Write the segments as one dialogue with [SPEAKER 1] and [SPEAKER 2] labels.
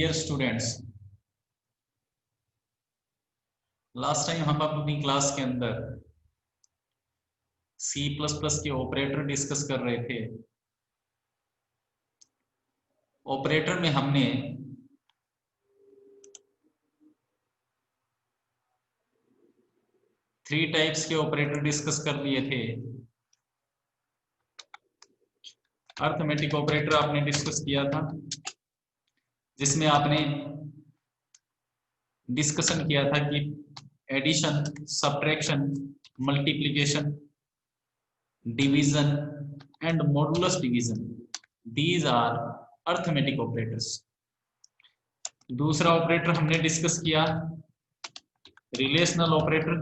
[SPEAKER 1] Dear students, last time हम अपनी class के अंदर C++ के ऑपरेटर डिस्कस कर रहे थे। ऑपरेटर में हमने थ्री टाइप्स के ऑपरेटर डिस्कस कर लिए थे। अर्थमेटिक ऑपरेटर आपने डिस्कस किया था, जिसमें आपने डिस्कशन किया था कि addition, subtraction, multiplication, division and modulus division, these are arithmetic operators. दूसरा ऑपरेटर हमने डिस्कस किया रिलेशनल ऑपरेटर,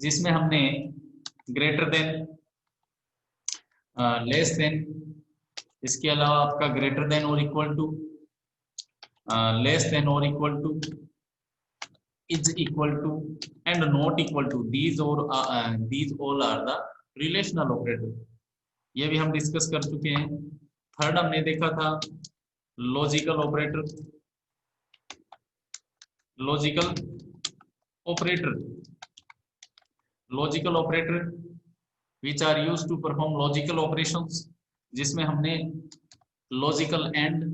[SPEAKER 1] जिसमें हमने ग्रेटर देन, लेस देन, इसके अलावा आपका ग्रेटर देन और इक्वल टू, लेस देन और equal to, is equal to and not equal to, these all are the relational operator. ये भी हम डिस्कस कर चुके हैं। थर्ड हमने देखा था logical operator. Logical operator which are used to perform logical operations, जिसमें हमने लॉजिकल एंड,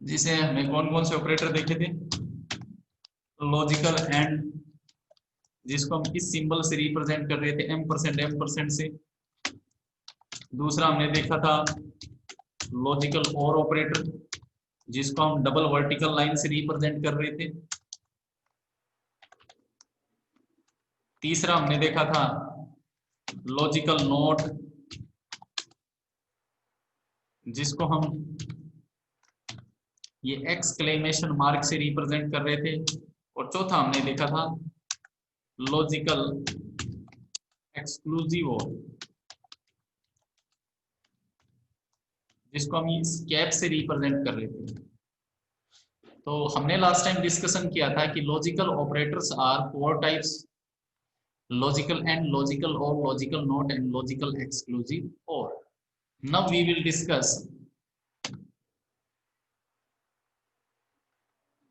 [SPEAKER 1] जिसे हमने कौन कौन से ऑपरेटर देखे थे? लॉजिकल एंड, जिसको हम किस सिंबल से रिप्रेजेंट कर रहे थे? M% से। दूसरा हमने देखा था लॉजिकल और ऑपरेटर, जिसको हम डबल वर्टिकल लाइन से रिप्रेजेंट कर रहे थे। तीसरा हमने देखा था लॉजिकल नोट, जिसको हम ये एक्सक्लेमेशन मार्क से रिप्रेजेंट कर रहे थे। और चौथा हमने देखा था लॉजिकल एक्सक्लूसिव और, जिसको हम इस कैप से रिप्रेजेंट कर रहे थे। तो हमने लास्ट टाइम डिस्कशन किया था कि logical operators are four types: logical and, logical or, logical not and logical exclusive or. Now we will discuss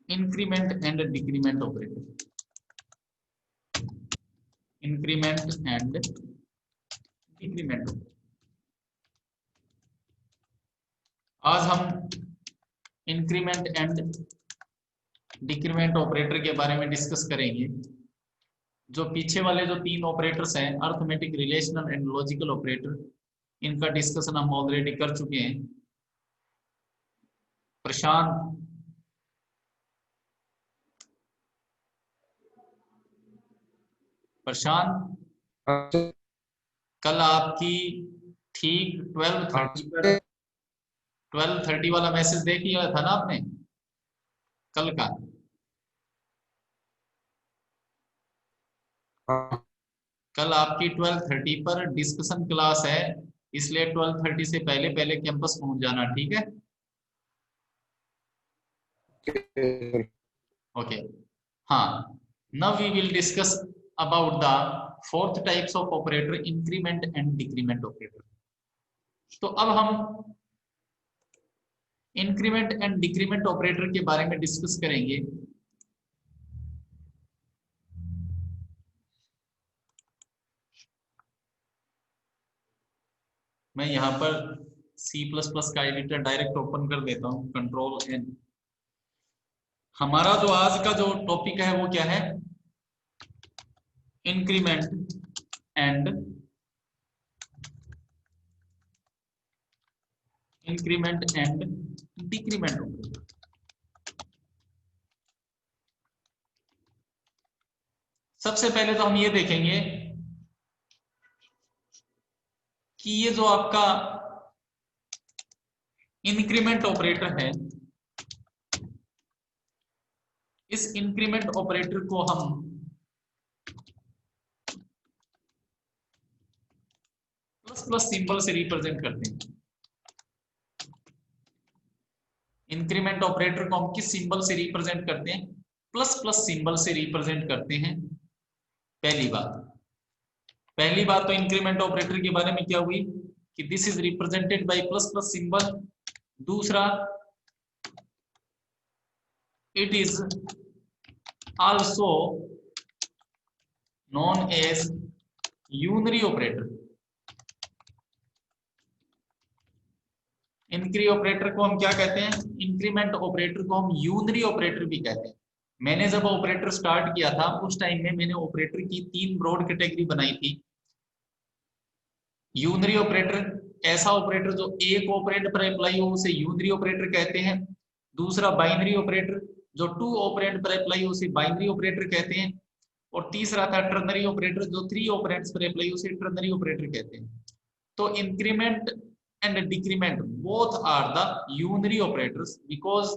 [SPEAKER 1] increment and decrement operator. Increment and decrement operator. आज हम increment and decrement operator के बारे में discuss करेंगे। जो पीछे वाले जो तीन ऑपरेटर्स हैं, arithmetic, relational and logical operator, इनका डिस्कशन हम ऑलरेडी कर चुके हैं। प्रशांत, कल आपकी ठीक 12:30 वाला मैसेज देख लिया था ना आपने कल का? कल आपकी 12:30 पर डिस्कशन क्लास है, इसलिए 12:30 से पहले पहले कैंपस पहुंच जाना, ठीक है? ओके, हाँ। Now we will discuss about the fourth types of operator, increment and decrement operator. तो अब हम इंक्रीमेंट एंड डिक्रीमेंट ऑपरेटर के बारे में डिस्कस करेंगे। मैं यहाँ पर C++ का एडिटर डायरेक्ट ओपन कर देता हूँ, Ctrl+N। हमारा जो आज का जो टॉपिक है वो क्या है? Increment and decrement operator. सबसे पहले तो हम ये देखेंगे कि ये जो आपका इंक्रीमेंट ऑपरेटर है, इस इंक्रीमेंट ऑपरेटर को हम प्लस सिंबल से रिप्रेजेंट करते हैं। इंक्रीमेंट ऑपरेटर को हम किस सिंबल से रिप्रेजेंट करते हैं? प्लस सिंबल से रिप्रेजेंट करते हैं। पहली बात तो इंक्रीमेंट ऑपरेटर के बारे में क्या हुई कि this is represented by plus symbol दूसरा, it is also known as unary operator. इंक्री ऑपरेटर को हम क्या कहते हैं? इंक्रीमेंट ऑपरेटर को हम यूनरी ऑपरेटर भी कहते हैं। मैंने जब ऑपरेटर स्टार्ट किया था उस टाइम में मैंने ऑपरेटर की 3 ब्रॉड कैटेगरी बनाई थी। यूनरी ऑपरेटर ऐसा ऑपरेटर जो एक ऑपरेंड पर अप्लाई हो उसे यूनरी ऑपरेटर कहते हैं। दूसरा बाइनरी ऑपरेटर जो 2 ऑपरेंड पर अप्लाई हो उसे बाइनरी ऑपरेटर कहते हैं। और तीसरा था टर्नरी ऑपरेटर जो 3 ऑपरेंड्स पर अप्लाई उसे टर्नरी ऑपरेटर कहते हैं। तो increment and decrement both are the unary operators because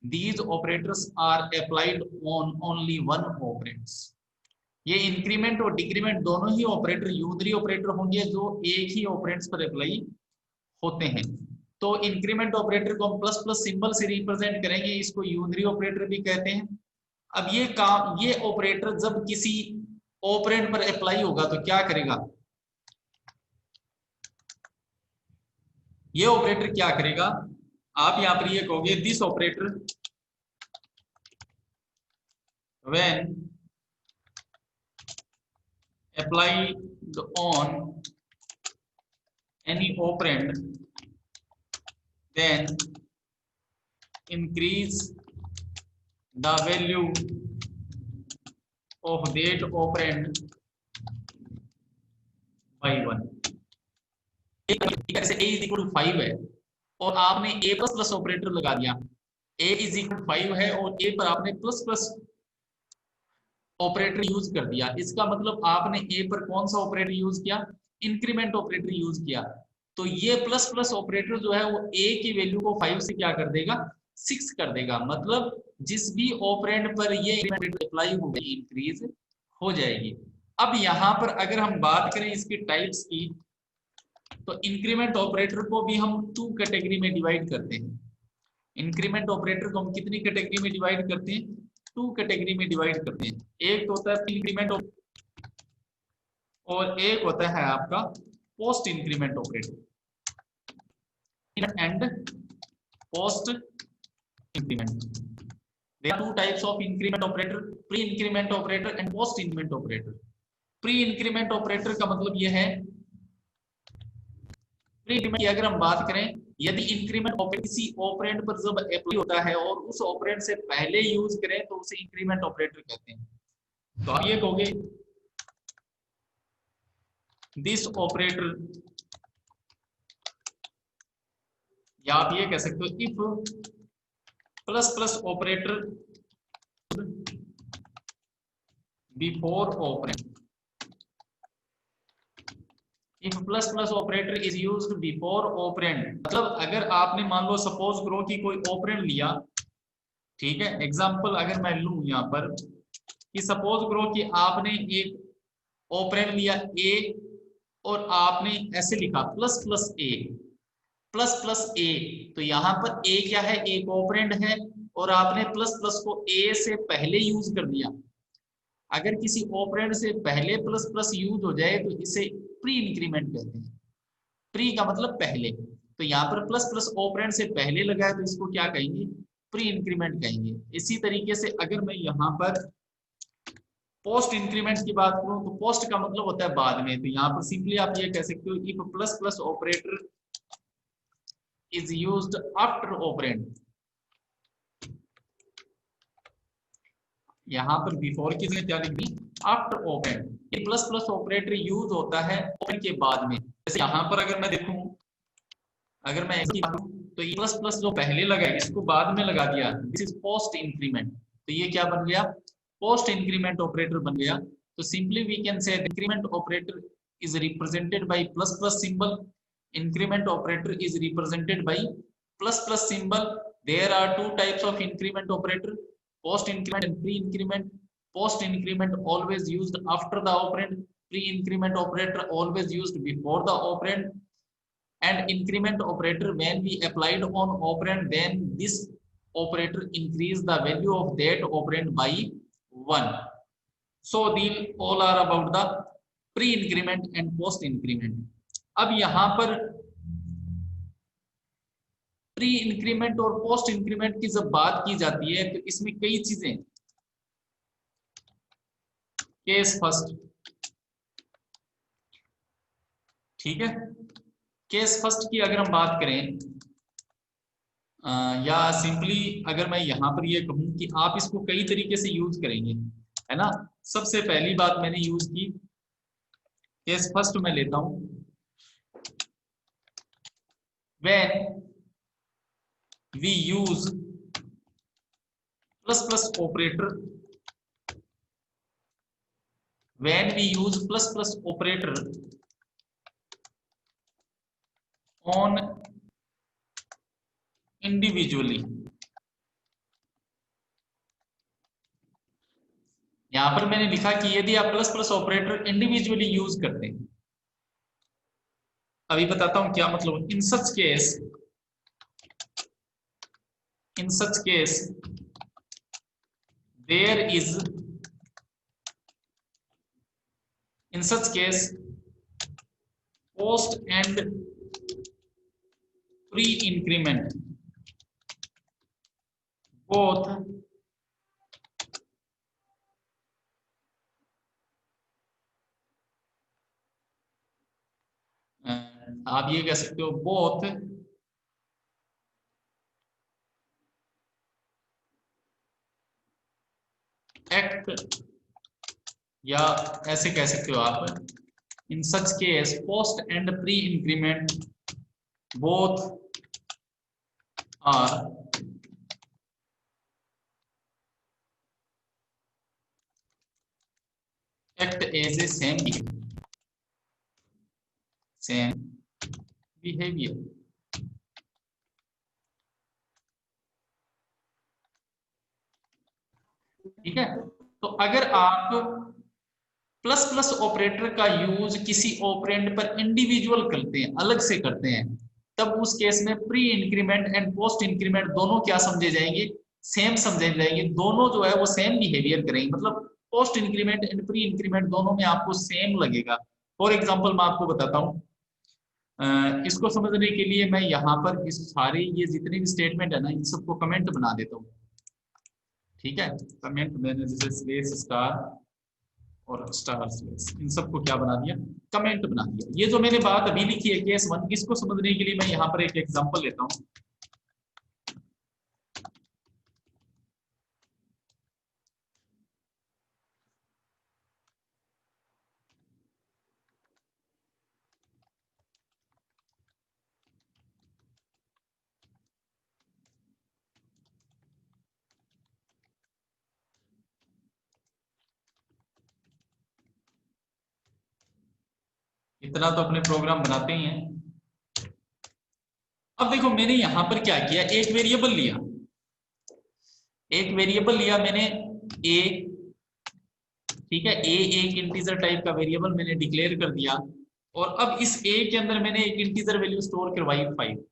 [SPEAKER 1] these operators are applied on only one operands। ये इंक्रीमेंट और डिक्रीमेंट दोनों ही ऑपरेटर यूनरी ऑपरेटर होंगे जो एक ही ऑपरेंड्स पर अप्लाई होते हैं। तो इंक्रीमेंट ऑपरेटर को हम प्लस प्लस सिंबल से रिप्रेजेंट करेंगे, इसको यूनरी ऑपरेटर भी कहते हैं। अब ये ऑपरेटर जब किसी ऑपरेंड पर अप्लाई होगा तो क्या करेगा? ये ऑपरेटर क्या करेगा? आप यहां पर ये कहोगे this operator when applied on any operand then increase the value of that operand by 1। जैसे a इज इक्वल टू 5 है और आपने a प्लस प्लस ऑपरेटर लगा दिया, a इज इक्वल टू 5 है और a पर आपने प्लस प्लस ऑपरेटर यूज कर दिया। इसका मतलब आपने a पर कौन सा ऑपरेटर यूज किया? इंक्रीमेंट ऑपरेटर यूज किया। तो ये प्लस प्लस ऑपरेटर जो है वो a की वैल्यू को 5 से क्या कर देगा? 6 कर देगा। मतलब जिस भी ऑपरेंड पर ये अप्लाई होगी इंक्रीज हो जाएगी। अब यहाँ पर अगर हम बात करें इसकी टाइप्स की तो इंक्रीमेंट ऑपरेटर को भी हम 2 कैटेगरी में डिवाइड करते हैं। इंक्रीमेंट ऑपरेटर को हम कितनी कैटेगरी में डिवाइड करते हैं? 2 कैटेगरी में डिवाइड करते हैं। एक तो होता है प्री इंक्रीमेंट और एक होता है आपका post increment operator and post increment. There are 2 types of increment operator, pre-increment operator and post-increment operator। pre-increment operator का मतलब यह है, प्री-इंक्रीमेंट की अगर हम बात करें, यदि इंक्रीमेंट ऑपरेटर किसी ऑपरेंड पर जब अप्लाई होता है और उस ऑपरेंड से पहले यूज करें तो उसे इंक्रीमेंट ऑपरेटर कहते हैं। तो आप ये कहोगे दिस ऑपरेटर, या आप ये कह सकते हो if plus plus operator before operand, if plus plus operator is used before operand. मतलब अगर आपने मान लो सपोज करो कि कोई ऑपरेंड लिया, ठीक है, एग्जांपल अगर मैं लूं यहाँ पर कि सपोज करो कि आपने एक ऑपरेंड लिया a और आपने ऐसे लिखा plus plus a, plus plus a। तो यहाँ पर a क्या है? एक ऑपरेंड है और आपने प्लस प्लस को a से पहले यूज कर दिया। अगर किसी ऑपरेंड से पहले प्लस प्लस यूज हो जाए तो इसे प्री इंक्रीमेंट कहते हैं। प्री का मतलब पहले, तो यहाँ पर प्लस प्लस ऑपरेंड से पहले लगा है तो इसको क्या कहेंगे? प्री इंक्रीमेंट कहेंगे। इसी तरीके से अगर मैं यहाँ पर पोस्ट इंक्रीमेंट की बात करूं तो पोस्ट का मतलब होता है बाद में। तो यहाँ पर सिंपली आप ये कह सकते हो if plus plus operator is used after operand. यहाँ पर बिफोर की जगह क्या लिख दी? After operand. ये प्लस प्लस ऑपरेटर यूज होता है ऑपरेंड के बाद में। जैसे यहाँ पर अगर मैं देखूं, अगर मैं तो ये प्लस प्लस जो पहले लगा है इसको बाद में लगा दिया, दिस इज पोस्ट इंक्रीमेंट। तो ये क्या बन गया? पोस्ट इंक्रीमेंट ऑपरेटर बन गया। तो simply we can say increment operator is represented by plus plus symbol. Increment operator is represented by plus plus symbol. There are 2 types of increment operator, post increment and pre increment। post increment always used after the operand, pre increment operator always used before the operand, and increment operator when we applied on operand then this operator increase the value of that operand by 1। so these all are about the pre increment and post increment। अब यहां पर pre increment और post increment की जब बात की जाती है तो इसमें कई चीजें, केस फर्स्ट, ठीक है, केस फर्स्ट की अगर हम बात करें या सिंपली अगर मैं यहां पर ये कहूं कि आप इसको कई तरीके से यूज करेंगे, है ना। सबसे पहली बात मैंने यूज की, केस फर्स्ट में लेता हूं, when we use plus plus operator, when we use plus plus operator on individually. यहां पर मैंने लिखा कि यदि आप plus plus operator individually use करते हैं, अभी बताता हूं क्या मतलब। In such case, in such case there is, in such case post and pre increment both आप ये कह सकते हो both एक्ट, या ऐसे कह सकते हो आप, in such case post and pre increment both are act as a same behaviour. ठीक है, तो अगर आप प्लस प्लस ऑपरेटर का यूज किसी ऑपरेंड पर इंडिविजुअल करते हैं, अलग से करते हैं, तब उस केस में pre increment and post increment दोनों क्या समझे जाएंगे, सेम समझे जाएंगे। दोनों जो है वो सेम बिहेवियर करेंगे, मतलब post increment and pre increment दोनों में आपको सेम लगेगा। फॉर एग्जाम्पल मैं आपको बताता हूँ, इसको समझने के लिए मैं यहाँ पर इस सारे ये जितने भी स्टेटमेंट है ना, इन सबको कमेंट बना देता हूँ। ठीक है, कमेंट मैंने जैसे स्पेस स्टार और स्टार स्पेस, इन सबको क्या बना दिया, कमेंट बना दिया। ये जो मैंने बात अभी लिखी है केस वन, इसको समझने के लिए मैं यहाँ पर एक एग्जांपल लेता हूँ। इतना तो अपने प्रोग्राम बनाते ही हैं। अब देखो मैंने यहां पर क्या किया, एक वेरिएबल लिया, एक वेरिएबल लिया मैंने ए, ठीक है, ए एक इंटीजर टाइप का वेरिएबल मैंने डिक्लेयर कर दिया, और अब इस ए के अंदर मैंने एक इंटीजर वैल्यू स्टोर करवाई 5।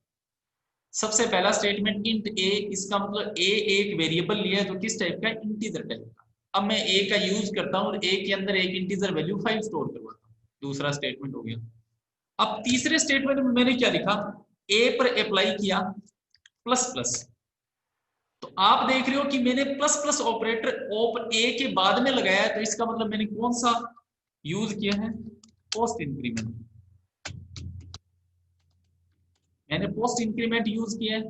[SPEAKER 1] सबसे पहला स्टेटमेंट इंट ए, इसका मतलब ए एक वेरिएबल लिया है जो किस टाइप का, इंटीजर टाइप का। अब मैं ए का यूज करता हूं और ए के अंदर एक इंटीजर वैल्यू 5 स्टोर करवाता हूं, दूसरा स्टेटमेंट हो गया। अब तीसरे स्टेटमेंट में मैंने क्या लिखा, ए पर अप्लाई किया प्लस प्लस। तो आप देख रहे हो कि मैंने प्लस प्लस ऑपरेटर ए के बाद में लगाया है, तो इसका मतलब मैंने कौन सा यूज किया है, पोस्ट इंक्रीमेंट। मैंने पोस्ट इंक्रीमेंट यूज किया है,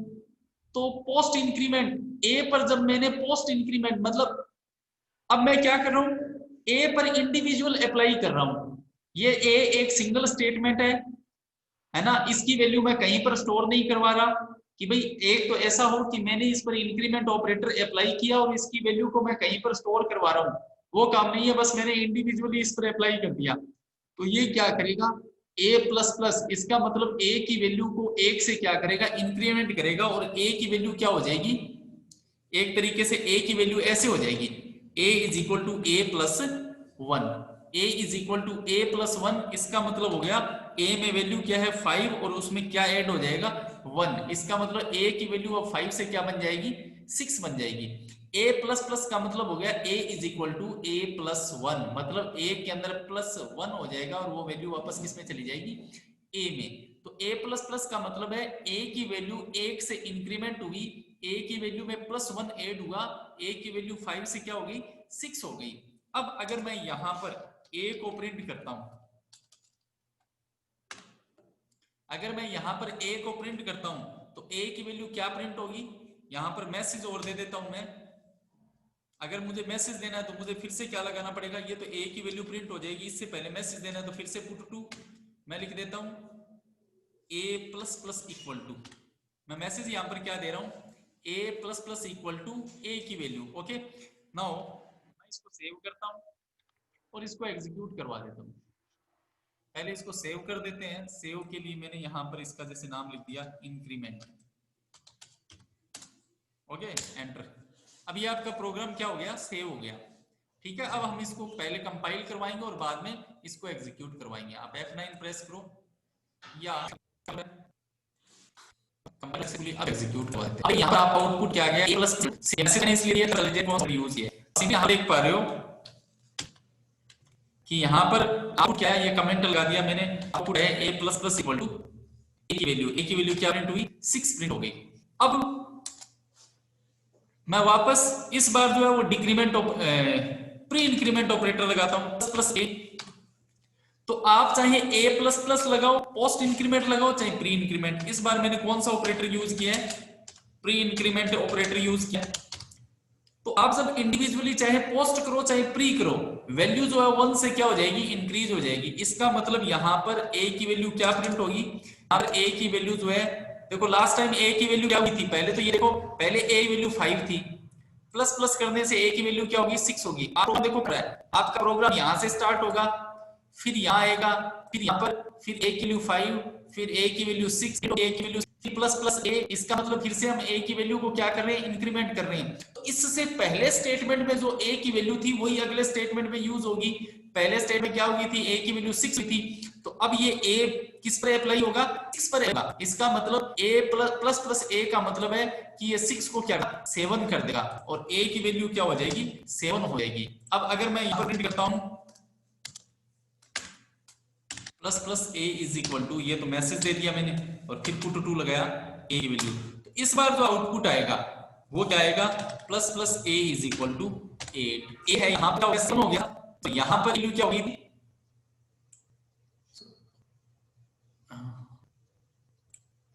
[SPEAKER 1] तो पोस्ट इंक्रीमेंट ए पर जब मैंने पोस्ट इंक्रीमेंट मतलब, अब मैं क्या कर रहा हूं, ए पर इंडिविजुअल अप्लाई कर रहा हूं। ये ए एक सिंगल स्टेटमेंट है ना, इसकी वैल्यू मैं कहीं पर स्टोर नहीं करवा रहा कि भाई एक तो ऐसा हो कि मैंने इस पर इंक्रीमेंट ऑपरेटर अप्लाई किया और इसकी वैल्यू को मैं कहीं पर स्टोर करवा रहा हूं, वो काम नहीं है। बस मैंने इंडिविजुअली इस पर अप्लाई कर दिया, तो ये क्या करेगा, ए प्लस प्लस, इसका मतलब ए की वैल्यू को एक से क्या करेगा, इंक्रीमेंट करेगा, और ए की वैल्यू क्या हो जाएगी, एक तरीके से ए की वैल्यू ऐसे हो जाएगी, A is equal to A plus 1, A is equal to A plus 1। इसका मतलब हो गया ए में वैल्यू क्या है 5 और उसमें क्या ऐड हो जाएगा 1। इसका मतलब ए की वैल्यू अब 5 से क्या बन जाएगी, 6 बन जाएगी। ए प्लस प्लस का मतलब हो गया A is equal to A plus 1, मतलब ए के अंदर प्लस 1 हो जाएगा और वो वैल्यू वापस किस में चली जाएगी, ए में। तो a प्लस प्लस का मतलब है a की वैल्यू 1 से इंक्रीमेंट हुई, a की वैल्यू में +1 ऐड हुआ, a की वैल्यू 5 से क्या हो गई 6 हो गई। अब अगर मैं यहां पर a को प्रिंट करता हूं, अगर मैं यहां पर a को प्रिंट करता हूं तो a की वैल्यू क्या प्रिंट होगी, यहां पर मैसेज और दे देता हूं मैं। अगर मुझे मैसेज देना है तो मुझे फिर से क्या लगाना पड़ेगा, ये तो a की वैल्यू प्रिंट हो जाएगी, इससे पहले मैसेज देना है तो फिर से पुट टू, मैं लिख देता हूं a plus plus equal to, मैं मैसेज यहां पर क्या दे रहा हूं a plus plus equal to a की वैल्यू। ओके, नाउ मैं इसको सेव करता हूं और इसको एग्जीक्यूट करवा देता हूं। पहले इसको सेव कर देते हैं, सेव के लिए मैंने यहां पर इसका जैसे नाम लिख दिया इंक्रीमेंट। Okay, enter. अब ये आपका प्रोग्राम क्या हो गया, सेव हो गया। ठीक है, अब हम इसको पहले कंपाइल करवाएंगे और बाद में इसको एग्जीक्यूट करवाएंगे। आप F9 प्रेस करो या एग्जीक्यूट करवाते हैं। अब यहाँ पर आप आउटपुट क्या आ गया, a++, इसलिए यूज है। आप देख पा रहे हो कि यहाँ पर आउटपुट क्या है, ये कमेंट लगा दिया मैंने, आउटपुट है a++ इक्वल टू a की वैल्यू क्या प्रिंट हुई 6 प्रिंट हो गई। अब मैं वापस इस बार जो है वो डिक्रीमेंट प्री इंक्रीमेंट ऑपरेटर लगाता हूं प्लस a। तो आप चाहे a++ लगाओ, पोस्ट इंक्रीमेंट लगाओ, चाहे प्री इंक्रीमेंट। इस बार मैंने कौन सा ऑपरेटर यूज किया है, प्री इंक्रीमेंट ऑपरेटर यूज किया। तो आप जब इंडिविजुअली चाहे पोस्ट करो चाहे प्री करो, वैल्यू जो है 1 से क्या हो जाएगी, इंक्रीज हो जाएगी। इसका मतलब यहां पर a की वैल्यू क्या प्रिंट होगी, और a की वैल्यू जो है, देखो लास्ट टाइम a की वैल्यू क्या हुई थी, पहले तो ये देखो, पहले a वैल्यू 5 थी, प्लस प्लस करने से a की वैल्यू क्या होगी 6 होगी। आप देखो आपका प्रोग्राम यहां से स्टार्ट होगा, फिर यहां आएगा, फिर यहां पर, फिर a की वैल्यू 5, फिर a की वैल्यू 6, a की वैल्यू प्लस प्लस a। इसका मतलब फिर से हम a की वैल्यू को क्या कर रहे हैं, इंक्रीमेंट कर रहे हैं। तो इससे पहले स्टेटमेंट में जो a की वैल्यू थी वही अगले स्टेटमेंट में यूज होगी। पहले स्टेटमेंट में क्या होगी थी, a की वैल्यू 6 थी, तो अब ये a किस पर अप्लाई होगा, 6 पर होगा। इसका मतलब a प्लस प्लस a का मतलब है कि ये 6 को क्या 7 कर देगा, और a की वैल्यू क्या हो जाएगी 7 हो जाएगी। अब अगर मैं यहां पर प्रिंट करता हूं plus plus a is equal to, ये तो मैसेज दे दिया मैंने और फिर पुट टू लगाया a की वैल्यू, तो इस बार जो आउटपुट आएगा वो क्या आएगा, plus plus a is equal to 8। a है यहां पर 7 हो गया, तो यहां पर वैल्यू क्या होगी,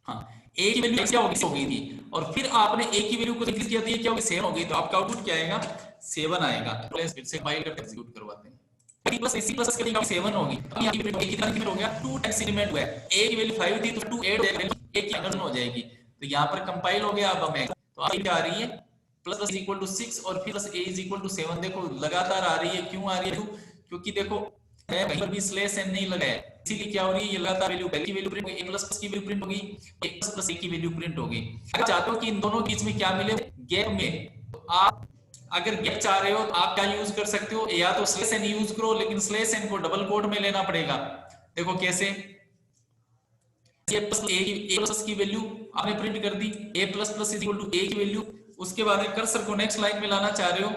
[SPEAKER 1] हाँ a की वैल्यू क्या हो गई थी, और फिर आपने a की वैल्यू को इंक्रीज किया तो ये क्या होगी 7 हो गई, तो आपका आउटपुट क्या आएगा 7 आएगा। प्लस फिर से फाइल करके एग्जीक्यूट करवाते हैं, प्लस इसी प्लस करेंगे 7 होगी। अब यहां की वैल्यू कितना इंक्रीमेंट हो गया, 2 टाइम्स इंक्रीमेंट हुआ है। a की वैल्यू 5 थी तो 2 8 हो जाएगी, a की कंवर्जन हो जाएगी, तो यहां पर कंपाइल हो गया। अब हमें तो आ क्या आ रही है, प्लस प्लस इक्वल टू 6 और फिर plus a is equal to 7। देखो लगातार आ रही है, क्यों आ रही है, क्योंकि देखो मैं कहीं पर भी स्लैश n नहीं लगाया, इसीलिए क्या हो रही है, ये लगातार वैल्यू पहले की वैल्यू प्रिंट होगी, a प्लस प्लस की वैल्यू प्रिंट होगी, a प्लस प्लस a की वैल्यू प्रिंट होगी। अगर चाहते हो कि इन दोनों के बीच में क्या मिले, गैप में, तो आप अगर गैप चाह रहे हो तो आप क्या यूज कर सकते हो, या तो स्लैश n यूज करो, लेकिन स्लैश n को डबल कोट में लेना पड़ेगा। देखो कैसे, a प्लस की वैल्यू आपने प्रिंट कर दी, a plus plus is equal to a की वैल्यू, उसके बाद में कर्सर को नेक्स्ट लाइन में लाना चाह रहे हो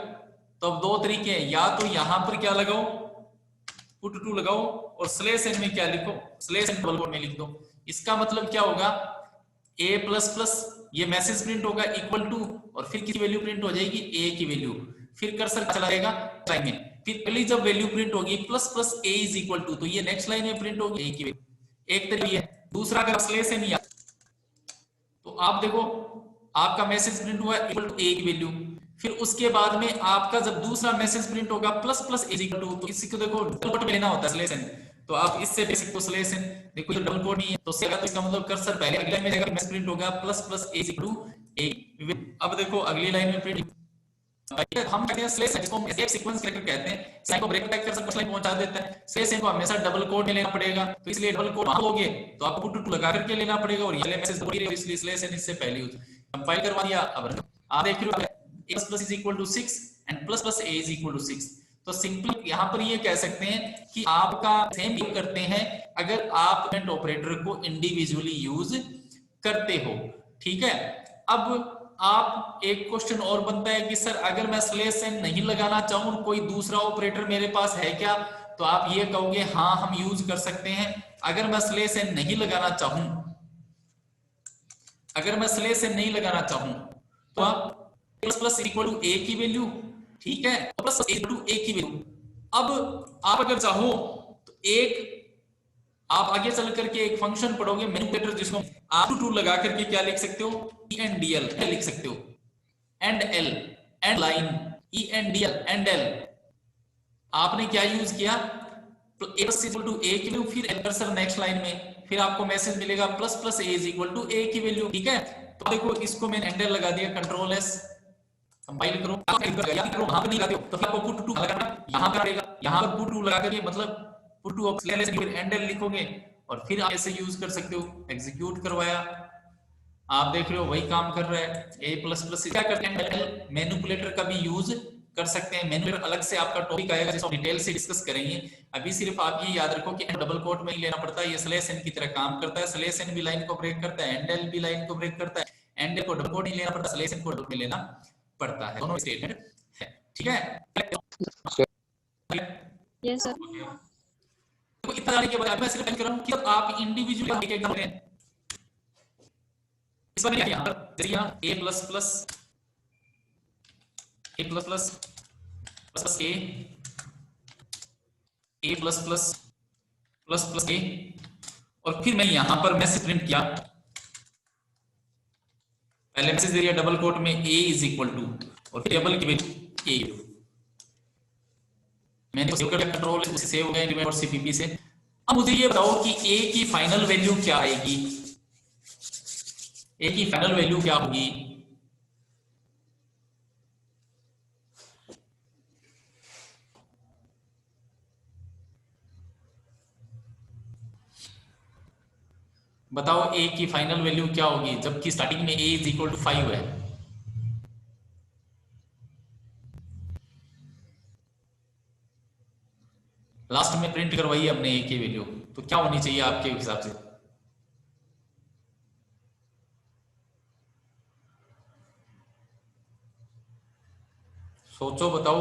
[SPEAKER 1] तो अब दो तरीके हैं, या तो यहां पर क्या लगाओ, पुट टू लगाओ, और स्लैश n में क्या लिखो, स्लैश n डबल कोट में लिख दो। इसका मतलब क्या होगा, a प्लस प्लस ये मैसेज प्रिंट होगा इक्वल टू, और फिर किसी वैल्यू प्रिंट हो जाएगी a की वैल्यू, फिर कर्सर चला जाएगा लाइन में, फिर अगली जब वैल्यू प्रिंट होगी plus plus a is equal to, तो ये नेक्स्ट लाइन में प्रिंट होगी a की वैल्यू, एक तरीका है। दूसरा अगर स्लैश n या तो आप देखो आपका मैसेज प्रिंट हुआ इक्वल टू a की वैल्यू, फिर उसके बाद में आपका जब दूसरा मैसेज प्रिंट होगा plus plus is equal to, तो इसी को देखो डबल कोट में लेना होता है स्लैश n, तो आप इससे बेसिक को स्लैश n देखो ये डबल कोट नहीं है, तो इसका मतलब कर्सर पहले अगली लाइन में जाएगा, मैसेज प्रिंट होगा plus plus is equal to a। अब देखो अगली लाइन में प्रिंट हम कहते हैं स्लैश, जिसको हम एक सीक्वेंस कैरेक्टर कहते हैं, साइन को ब्रेक बैक कर सकते हैं, पहुंचा देते हैं। स्लैश n को हमेशा डबल कोट में लेना पड़ेगा, तो इसलिए डबल कोट वहां लोगे तो आपको पुट टू लगा करके लेना पड़ेगा, और ये मैसेज बोल रही है इसलिए स्लैश n इससे पहले यूज कंपाइल करवा दिया। अब आप देख रहे हो a plus is equal to 6 and plus plus a is equal to 6, तो सिंपली यहां पर ये कह सकते हैं कि आपका सेम यूज करते हैं अगर आप ऑपरेटर को इंडिविजुअली यूज करते हो। ठीक है, अब आप एक क्वेश्चन और बनता है कि सर अगर मैं स्लैश n नहीं लगाना चाहूं, कोई दूसरा ऑपरेटर मेरे पास है क्या, तो आप ये कहोगे हाँ हम यूज कर सकते हैं। अगर मैं स्लेस एन नहीं लगाना चाहूं, अगर मैं स्लेस एन नहीं लगाना चाहूं तो आप plus plus equal to A की वैल्यू, ठीक है, प्लस इक्वल टू ए की वैल्यू। अब आप अगर चाहो तो एक आप आगे चल करके एक फंक्शन पढ़ोगे मैनिपुलेटर, जिसको आप टू लगा करके क्या लिख सकते हो, ई एन डी एल लिख सकते हो, end L end line, E N D L end L. आपने क्या यूज किया, तो A plus equal to A की वैल्यू, फिर एल कर्सर नेक्स्ट लाइन में, फिर आपको मैसेज मिलेगा plus plus A is equal to A की वैल्यू, ठीक है। तो देखो इसको मैंने एंड एल लगा दिया, कंट्रोल एस, कंपाइल करो, वहां पे नहीं लगाते हो तो फिर आपको पुट टू लगाना, यहां पे आएगा, यहां पर पुट टू लगा करके मतलब पुट टू ऑफ स्लेस फिर एंड एल लिखोगे और फिर आप ऐसे यूज कर सकते हो। एग्जीक्यूट करवाया, आप देख रहे हो वही काम कर रहा है। ए प्लस प्लस क्या करते हैं, मैनिपुलेटर का भी यूज कर सकते हैं। मैनिपुलेटर अलग से आपका टॉपिक आएगा जिसको डिटेल से डिस्कस करेंगे। अभी सिर्फ आप ये याद रखो कि डबल कोट में ही लेना पड़ता है, ये स्लेस एन की तरह काम करता है। स्लेस एन भी लाइन को ब्रेक करता है, एंड एल भी लाइन को ब्रेक करता है। एंड एल को डबल कोट नहीं लेना पड़ता, स्लेस एन को डबल में लेना पड़ता है। दोनों स्टेटमेंट है, ठीक है।
[SPEAKER 2] Yes sir.
[SPEAKER 1] तो इतना जाने के बाद मैं सिर्फ कर रहा हूं कि आप इंडिविजुअली एक एक करें। इस बार यहाँ पर जैसे यहाँ a plus plus a plus plus plus a plus plus plus plus a, और फिर मैं यहां पर मैसेज प्रिंट किया, पहले मैसेज दे दिया डबल कोट में a इज इक्वल टू और फिर डबल की वैल्यू a, मैंने सेव कर लिया, कंट्रोल से सेव हो गया और सीपीपी से। अब मुझे ये बताओ कि a की फाइनल वैल्यू क्या आएगी, ए की फाइनल वैल्यू क्या होगी। बताओ ए की फाइनल वैल्यू क्या होगी, जबकि स्टार्टिंग में ए इज इक्वल टू 5 है। लास्ट में प्रिंट करवाई है हमने ए की वैल्यू, तो क्या होनी चाहिए आपके हिसाब से। सोचो बताओ।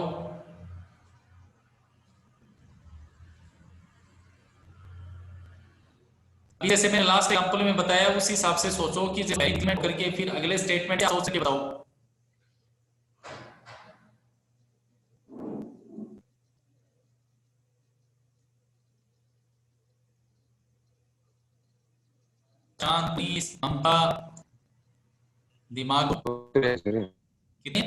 [SPEAKER 1] अभी जैसे मैंने लास्ट एग्जांपल में बताया उस हिसाब से सोचो कि जब इंक्रीमेंट करके फिर अगले स्टेटमेंट क्या सोच के बताओ। चांदनी संपा दिमाग कितने,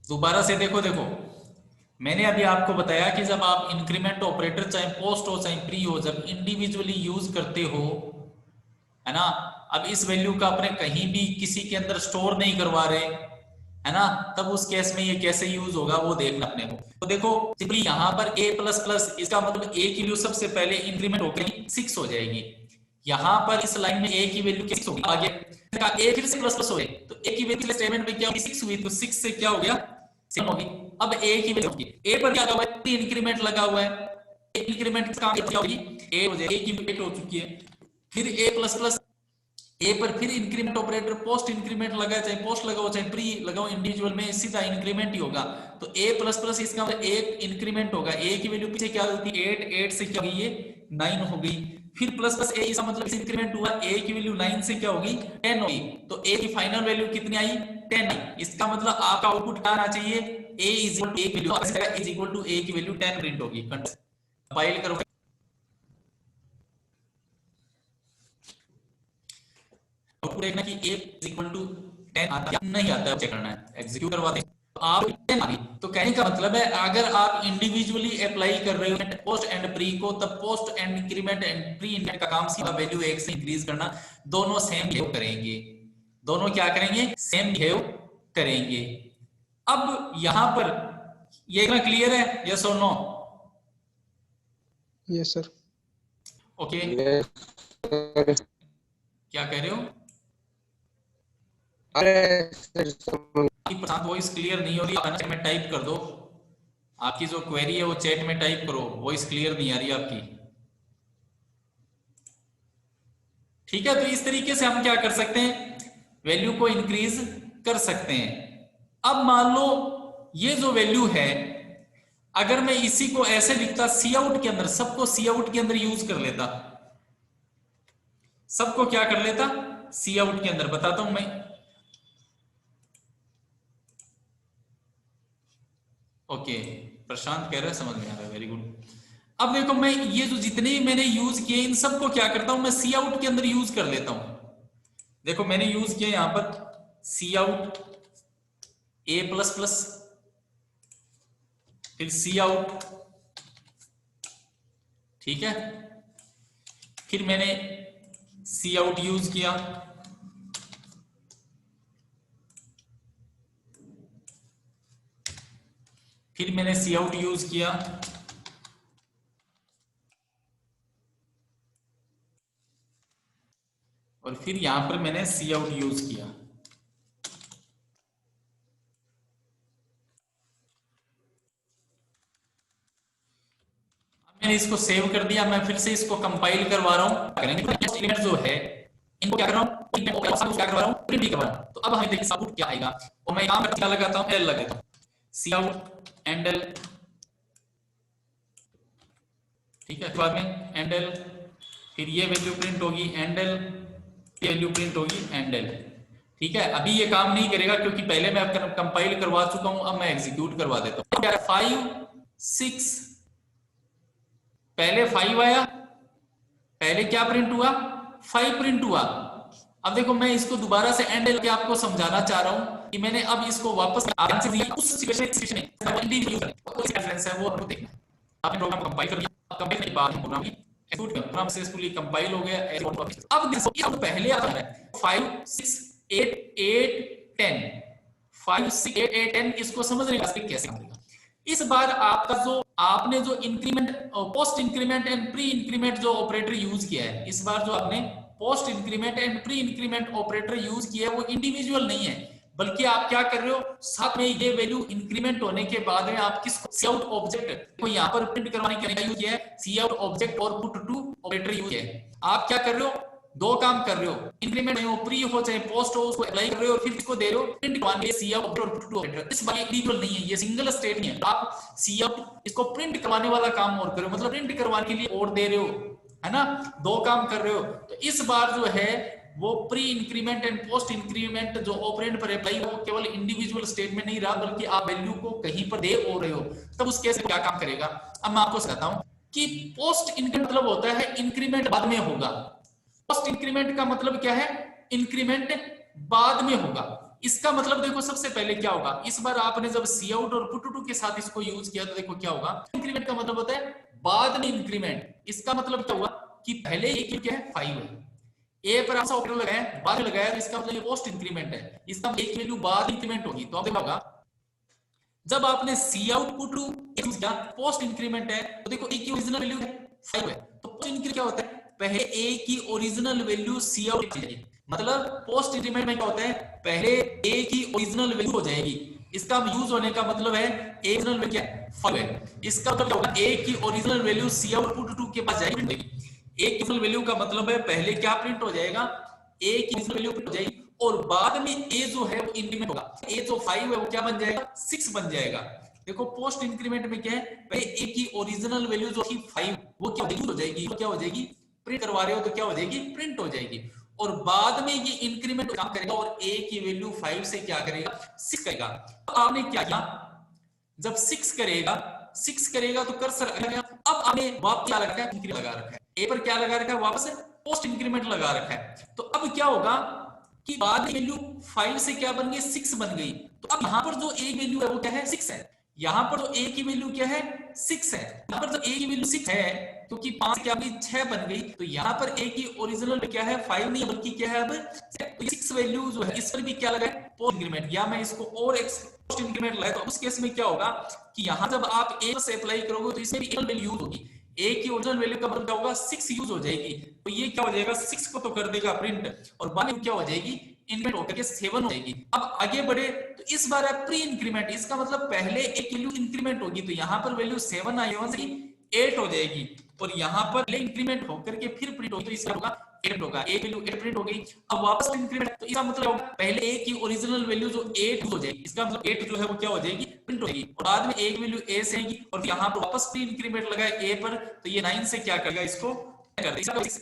[SPEAKER 1] दोबारा से देखो मैंने अभी आपको बताया कि जब आप इंक्रीमेंट ऑपरेटर चाहे पोस्ट हो चाहे प्री हो, जब इंडिविजुअली यूज करते हो, है ना, अब इस वैल्यू का अपने कहीं भी किसी के अंदर स्टोर नहीं करवा रहे, है ना, तब उस केस में ये कैसे यूज होगा वो देखना अपने को। तो देखो सिंपली यहाँ पर a प्लस प्लस, इसका मतलब a की वैल्यू सबसे पहले इंक्रीमेंट होकर 6 हो जाएगी। यहाँ पर इस लाइन में a की वैल्यू 6 होगी, आगे a फिर से प्लस प्लस हो गई तो a की वैल्यू स्टेटमेंट में क्या होगी 6 हुई, तो 6 से क्या हो गया 7 होगी। अब a की वैल्यू होगी, a पर क्या लगा हुआ है, इंक्रीमेंट लगा हुआ है, इंक्रीमेंट क्या होगी a हो जाएगी, a की वैल्यू हो चुकी है। फिर a प्लस प्लस ए पर फिर इंक्रीमेंट ऑपरेटर पोस्ट इंक्रीमेंट लगा, चाहे पोस्ट लगाओ चाहे प्री लगाओ, इंडिविजुअल में सीधा इंक्रीमेंट ही होगा। तो ए प्लस प्लस इसका मतलब एक इंक्रीमेंट होगा, ए की वैल्यू पीछे क्या होती है 8, 8 से क्या होगी ये 9 हो गई। फिर प्लस प्लस ए इसका मतलब इंक्रीमेंट हुआ, ए की वैल्यू 9 से क्या होगी 10 होगी, तो ए की फाइनल वैल्यू कितनी आई 10 आई। इसका मतलब आपका आउटपुट क्या आना चाहिए, ए इज इक्वल टू ए की value is equal to A की वैल्यू 10 प्रिंट होगी। कंपाइल करो, आउटपुट देखना कि a इज इक्वल टू 10 आता है नहीं आता है, चेक करना है। एग्जीक्यूट करवाते हैं तो आप 10 आ गई। तो कहने का मतलब है अगर आप इंडिविजुअली अप्लाई कर रहे हो पोस्ट एंड प्री को, तब post and increment and pre increment का काम सीधा वैल्यू 1 से इंक्रीज करना, दोनों सेम बिहेव करेंगे, दोनों क्या करेंगे सेम बिहेव करेंगे। अब यहां पर ये ना क्लियर है, यस और नो?
[SPEAKER 3] Yes sir.
[SPEAKER 1] ओके, क्या कह रहे हो?
[SPEAKER 3] अरे
[SPEAKER 1] प्रशांत वॉइस क्लियर नहीं हो रही, आप चैट में टाइप कर दो, आपकी जो क्वेरी है वो चैट में टाइप करो, वॉइस क्लियर नहीं आ रही आपकी। ठीक है, तो इस तरीके से हम क्या कर सकते हैं, वैल्यू को इंक्रीज कर सकते हैं। अब मान लो ये जो वैल्यू है, अगर मैं इसी को ऐसे लिखता सी आउट के अंदर, सबको सी आउट के अंदर यूज कर लेता, सबको क्या कर लेता, सी आउट के अंदर, बताता हूं मैं। ओके, प्रशांत कह रहा है समझ में आ रहा है, वेरी गुड। अब देखो मैं ये जो जितने भी मैंने यूज किए इन सबको क्या करता हूं मैं, सी आउट के अंदर यूज कर लेता हूं। देखो मैंने यूज किया यहां पर सी आउट ए प्लस प्लस, फिर सी आउट, ठीक है, फिर मैंने सी आउट यूज किया, फिर मैंने सी आउट यूज किया, और फिर यहां पर मैंने सी आउट यूज किया। मैंने इसको सेव कर दिया, मैं फिर से इसको कंपाइल करवा रहा हूं। करेंगे जो है इनको क्या कर रहा हूं, क्या करवा रहा हूं, प्रिंट भी करवा रहा हूं। तो अब हमें देखिए आउटपुट क्या आएगा, और मैं काम क्या लगाता हूं, एल लगाता हूं, सी आउट एंड एल, ठीक है, बाद में एंड एल, फिर ये वैल्यू प्रिंट होगी एंड एल, ये वैल्यू प्रिंट होगी एंड एल, ठीक है। अभी ये काम नहीं करेगा क्योंकि पहले मैं कंपाइल करवा चुका हूं, अब मैं एग्जीक्यूट करवा देता हूं। क्या 5 6, पहले 5 आया, पहले क्या प्रिंट हुआ, 5 प्रिंट हुआ। अब देखो मैं इसको दोबारा से एंड एल के आपको समझाना चाह रहा हूं कि मैंने अब इसको वापस उस सिचुएशन में है वो आपको देखना है। आपने प्रोग्राम कंपाइल कर दिया, कंपाइल के बाद प्रोग्राम प्रोग्राम सक्सेसफुली कंपाइल हो गया। अब देखो पहले आ रहा है 5 6 8 8 10, 5 6 8 8 10, इसको समझने का कैसे करेगा। इस बार आपका जो आपने जो increment, post increment and pre increment जो ऑपरेटर यूज किया है, इस बार जो आपने post increment and pre increment operator use किया है वो इंडिविजुअल नहीं है, बल्कि आप क्या कर रहे हो, साथ में ये वैल्यू इंक्रीमेंट होने के बाद में आप किसको, सी आउट ऑब्जेक्ट को यहां पर प्रिंट करवाने के लिए यूज किया है, सी आउट ऑब्जेक्ट और पुट टू ऑपरेटर यूज है। आप क्या कर रहे हो, दो काम कर रहे हो, इंक्रीमेंट हो, प्री हो चाहे पोस्ट हो, उसको अप्लाई कर रहे हो और फिर इसको दे रहे हो प्रिंट करवाने के लिए सी आउट और पुट टू ऑपरेटर। इस बार इंडिविजुअल नहीं है, ये सिंगल स्टेट नहीं है। आप सी आउट इसको प्रिंट करवाने वाला काम और करो, मतलब प्रिंट करवाने के लिए और दे रहे हो, है ना, दो काम कर रहे हो। तो इस बार जो है वो pre increment and post increment जो ऑपरेंड पर अप्लाई हो, केवल इंडिविजुअल स्टेट में नहीं रहा, बल्कि आप वैल्यू को कहीं पर दे हो रहे हो। तब उस केस में क्या काम करेगा, अब मैं आपको बताता हूं कि पोस्ट इंक्रीमेंट मतलब होता है इंक्रीमेंट बाद में होगा। पोस्ट इंक्रीमेंट का मतलब क्या है, इंक्रीमेंट बाद में होगा। इसका मतलब देखो सबसे पहले क्या होगा, इस बार आपने जब सी आउट और पुट टू के साथ इसको यूज किया तो देखो क्या होगा, इंक्रीमेंट का मतलब होता है बाद में इंक्रीमेंट। इसका मतलब क्या हुआ कि पहले ये क्या है 5 है, ए पर आपसे ऑपरेटर लगाया, बाद में लगाया, तो इसका मतलब ये पोस्ट इंक्रीमेंट है, इसका एक वैल्यू बाद इंक्रीमेंट होगी। तो आप देखोगा जब आपने सी आउट पुट टू यूज किया, पोस्ट इंक्रीमेंट है, तो देखो ए की ओरिजिनल वैल्यू है 5 है, तो पोस्ट इंक्रीमेंट क्या होता है, पहले ए की ओरिजिनल वैल्यू सी आउट की जाएगी। मतलब पोस्ट इंक्रीमेंट में क्या होता है, पहले ए की ओरिजिनल वैल्यू हो जाएगी। इसका यूज होने का मतलब है ए ओरिजिनल वैल्यू क्या है 5 है, इसका मतलब क्या होगा, ए की original value C output to के पास जाएगी। ए की ओरिजिनल वैल्यू का मतलब है पहले क्या प्रिंट हो जाएगा, ए की ओरिजिनल वैल्यू प्रिंट हो जाएगी, और बाद में ए जो है वो इंक्रीमेंट होगा, ए जो 5 है वो क्या बन जाएगा 6 बन जाएगा। देखो पोस्ट इंक्रीमेंट में क्या है, पहले ए की ओरिजिनल वैल्यू जो थी 5 वो क्या हो जाएगी, क्या हो जाएगी, प्रिंट करवा रहे हो तो क्या हो जाएगी, प्रिंट हो जाएगी, और बाद में ये इंक्रीमेंट काम करेगा और ए की वैल्यू 5 से क्या करेगा 6 करेगा। तो आपने क्या किया, जब 6 करेगा तो कर्सर अब आपने वापस क्या लगा रखा है, इंक्रीमेंट लगा रखा है, ए पर क्या लगा रखा है, वापस पोस्ट इंक्रीमेंट लगा रखा है। तो अब क्या होगा कि बाद में वैल्यू 5 से क्या बन गई 6 बन गई। तो अब यहां पर जो ए वैल्यू है वो क्या है 6 है, यहां पर जो ए की वैल्यू क्या है 6 है, यहां पर जो ए की वैल्यू 6 है क्योंकि 5 क्या बनी 6 बन गई, तो यहां पर ए की ओरिजिनल क्या है 5 नहीं बल्कि क्या है अब 6 वैल्यू जो है, इस पर भी क्या लगा है पोस्ट इंक्रीमेंट, या मैं इसको और पोस्ट इंक्रीमेंट लगाए। तो उस केस में क्या होगा कि यहां जब आप ए से अप्लाई करोगे तो इसमें भी एक वैल्यू यूज होगी, ए की ओरिजिनल वैल्यू का मतलब क्या होगा 6 यूज हो जाएगी, तो ये क्या हो जाएगा 6 को तो कर देगा प्रिंट, और बाद में क्या हो जाएगी इंक्रीमेंट होकर के 7 हो जाएगी। अब आगे बढ़े तो इस बार है प्री इंक्रीमेंट, इसका मतलब पहले एक वैल्यू इंक्रीमेंट होगी, तो यहां पर वैल्यू 7 आई, 8 हो जाएगी और यहाँ पर इंक्रीमेंट होकर के फिर प्रिंट होगी तो इसका होगा 8 होगा, एक वैल्यू 8 प्रिंट हो गई। अब वापस इंक्रीमेंट, तो इसका मतलब पहले ए की ओरिजिनल वैल्यू जो 8 हो जाएगी, इसका मतलब 8 जो है वो क्या हो जाएगी, प्रिंट हो जाएगी, और बाद में एक वैल्यू ए से आएगी और यहाँ पर वापस भी इंक्रीमेंट लगा ए पर, तो ये 9 से क्या करेगा, इसको